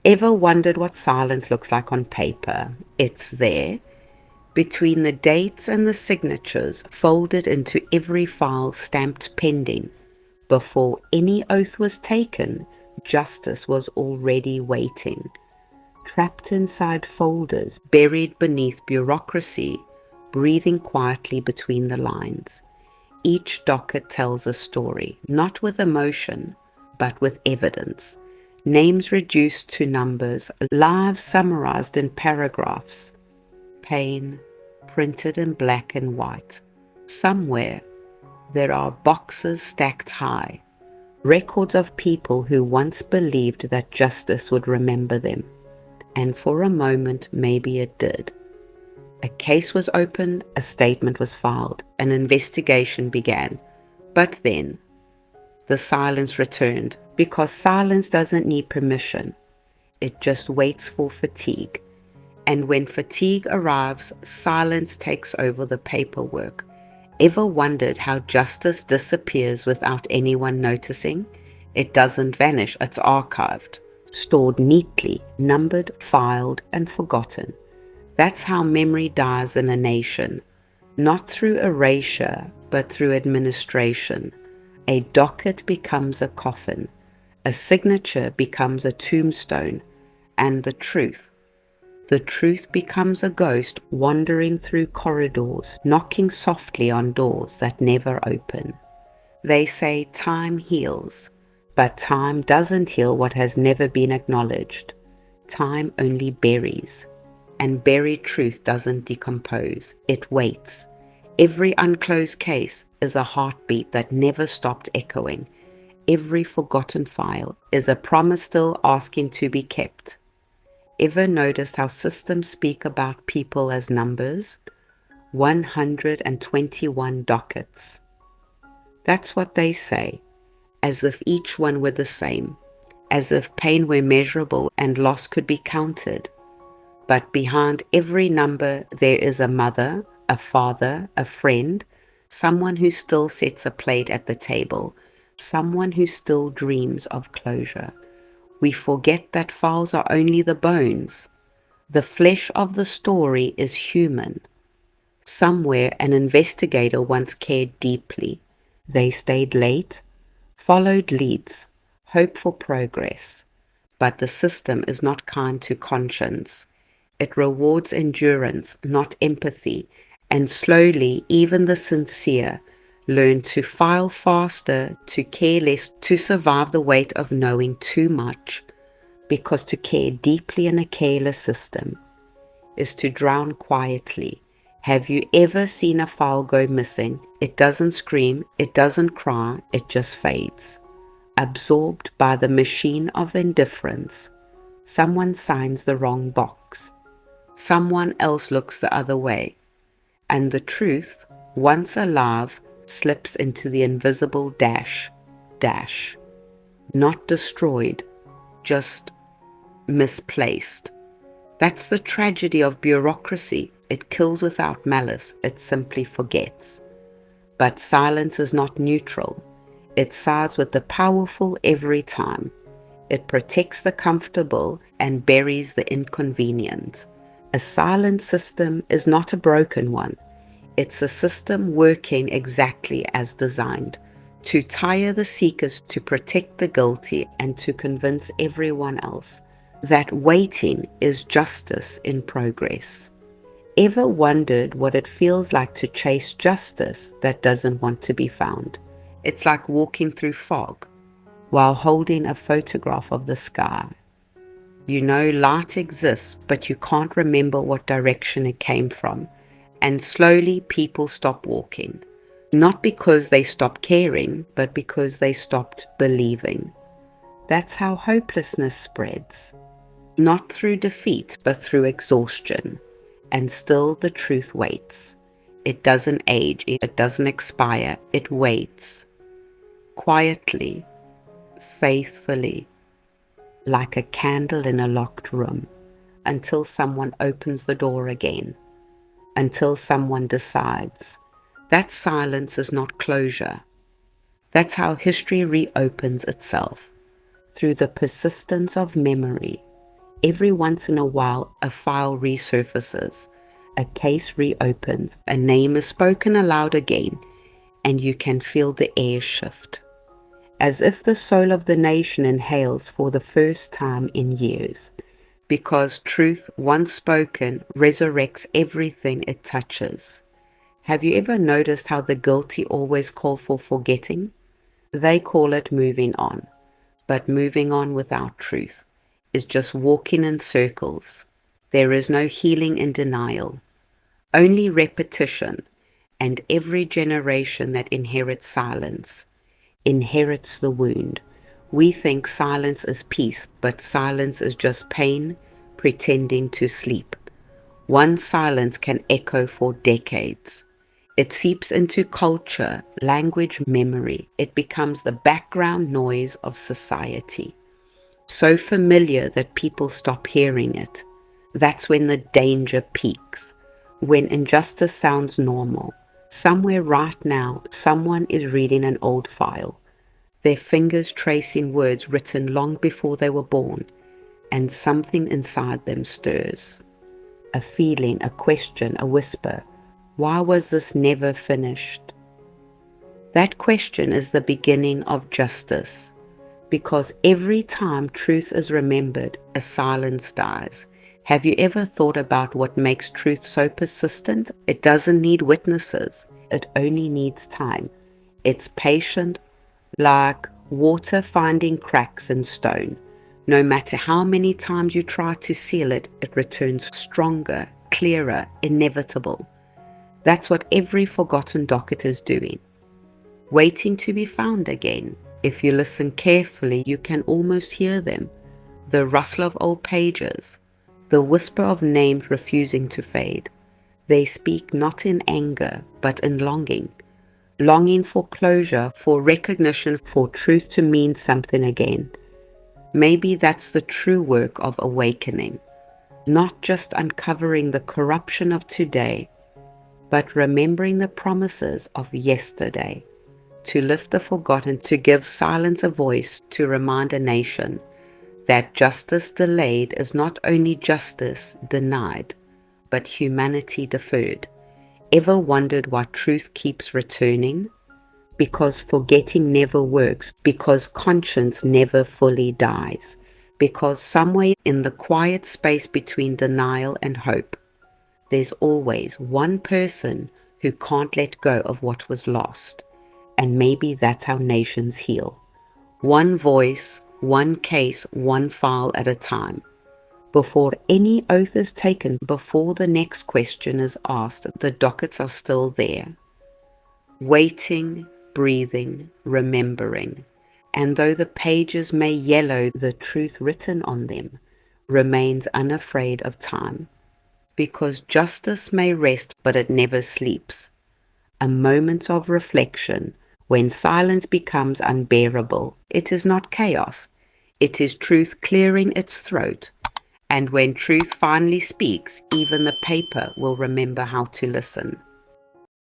Ever wondered what silence looks like on paper? It's there, between the dates and the signatures, folded into every file stamped pending. Before any oath was taken, justice was already waiting. Trapped inside folders, buried beneath bureaucracy, breathing quietly between the lines. Each docket tells a story, not with emotion, but with evidence. Names reduced to numbers, lives summarized in paragraphs. Pain printed in black and white. Somewhere there are boxes stacked high, records of people who once believed that justice would remember them. And for a moment, maybe it did. A case was opened, a statement was filed, an investigation began. But then, the silence returned, because silence doesn't need permission. It just waits for fatigue. And when fatigue arrives, silence takes over the paperwork. Ever wondered how justice disappears without anyone noticing? It doesn't vanish, it's archived, stored neatly, numbered, filed, and forgotten. That's how memory dies in a nation, not through erasure, but through administration. A docket becomes a coffin, a signature becomes a tombstone, and the truth becomes a ghost wandering through corridors, knocking softly on doors that never open. They say time heals, but time doesn't heal what has never been acknowledged. Time only buries. And buried truth doesn't decompose, it waits. Every unclosed case is a heartbeat that never stopped echoing. Every forgotten file is a promise still asking to be kept. Ever notice how systems speak about people as numbers? 121 dockets. That's what they say, as if each one were the same, as if pain were measurable and loss could be counted. But behind every number there is a mother, a father, a friend, someone who still sets a plate at the table, someone who still dreams of closure. We forget that files are only the bones. The flesh of the story is human. Somewhere an investigator once cared deeply. They stayed late, followed leads, hoped for progress. But the system is not kind to conscience. It rewards endurance, not empathy, and slowly even the sincere learn to file faster, to care less, to survive the weight of knowing too much, because to care deeply in a careless system is to drown quietly. Have you ever seen a file go missing? It doesn't scream, it doesn't cry, it just fades. Absorbed by the machine of indifference. Someone signs the wrong box. Someone else looks the other way. And the truth, once alive, slips into the invisible dash. Not destroyed, just misplaced. That's the tragedy of bureaucracy. It kills without malice, it simply forgets. But silence is not neutral. It sides with the powerful every time. It protects the comfortable and buries the inconvenient. A silent system is not a broken one. It's a system working exactly as designed, to tire the seekers, to protect the guilty, and to convince everyone else that waiting is justice in progress. Ever wondered what it feels like to chase justice that doesn't want to be found? It's like walking through fog while holding a photograph of the sky. You know light exists, but you can't remember what direction it came from. And slowly people stop walking. Not because they stopped caring, but because they stopped believing. That's how hopelessness spreads. Not through defeat, but through exhaustion. And still the truth waits. It doesn't age, it doesn't expire, it waits. Quietly, faithfully, like a candle in a locked room, until someone opens the door again, until someone decides. That silence is not closure. That's how history reopens itself, through the persistence of memory, every once in a while a file resurfaces, a case reopens, a name is spoken aloud again, and you can feel the air shift, as if the soul of the nation inhales for the first time in years, because truth, once spoken, resurrects everything it touches. Have you ever noticed how the guilty always call for forgetting? They call it moving on, but moving on without truth is just walking in circles. There is no healing in denial, only repetition, and every generation that inherits silence inherits the wound. We think silence is peace, but silence is just pain pretending to sleep. One silence can echo for decades. It seeps into culture, language, memory. It becomes the background noise of society, so familiar that people stop hearing it. That's when the danger peaks, when injustice sounds normal. Somewhere right now, someone is reading an old file, their fingers tracing words written long before they were born, and something inside them stirs. A feeling, a question, a whisper. Why was this never finished? That question is the beginning of justice, because every time truth is remembered, a silence dies. Have you ever thought about what makes truth so persistent? It doesn't need witnesses. It only needs time. It's patient, like water finding cracks in stone. No matter how many times you try to seal it, it returns stronger, clearer, inevitable. That's what every forgotten docket is doing, waiting to be found again. If you listen carefully, you can almost hear them. The rustle of old pages, the whisper of names refusing to fade. They speak not in anger, but in longing. Longing for closure, for recognition, for truth to mean something again. Maybe that's the true work of awakening. Not just uncovering the corruption of today, but remembering the promises of yesterday. To lift the forgotten, to give silence a voice, to remind a nation that justice delayed is not only justice denied, but humanity deferred. Ever wondered why truth keeps returning? Because forgetting never works, because conscience never fully dies, because somewhere in the quiet space between denial and hope, there's always one person who can't let go of what was lost. And maybe that's how nations heal. One voice, one case, one file at a time. Before any oath is taken, before the next question is asked, the dockets are still there, waiting, breathing, remembering. And though the pages may yellow, the truth written on them remains unafraid of time. Because justice may rest, but it never sleeps. A moment of reflection, when silence becomes unbearable. It is not chaos. It is truth clearing its throat. And when truth finally speaks, even the paper will remember how to listen.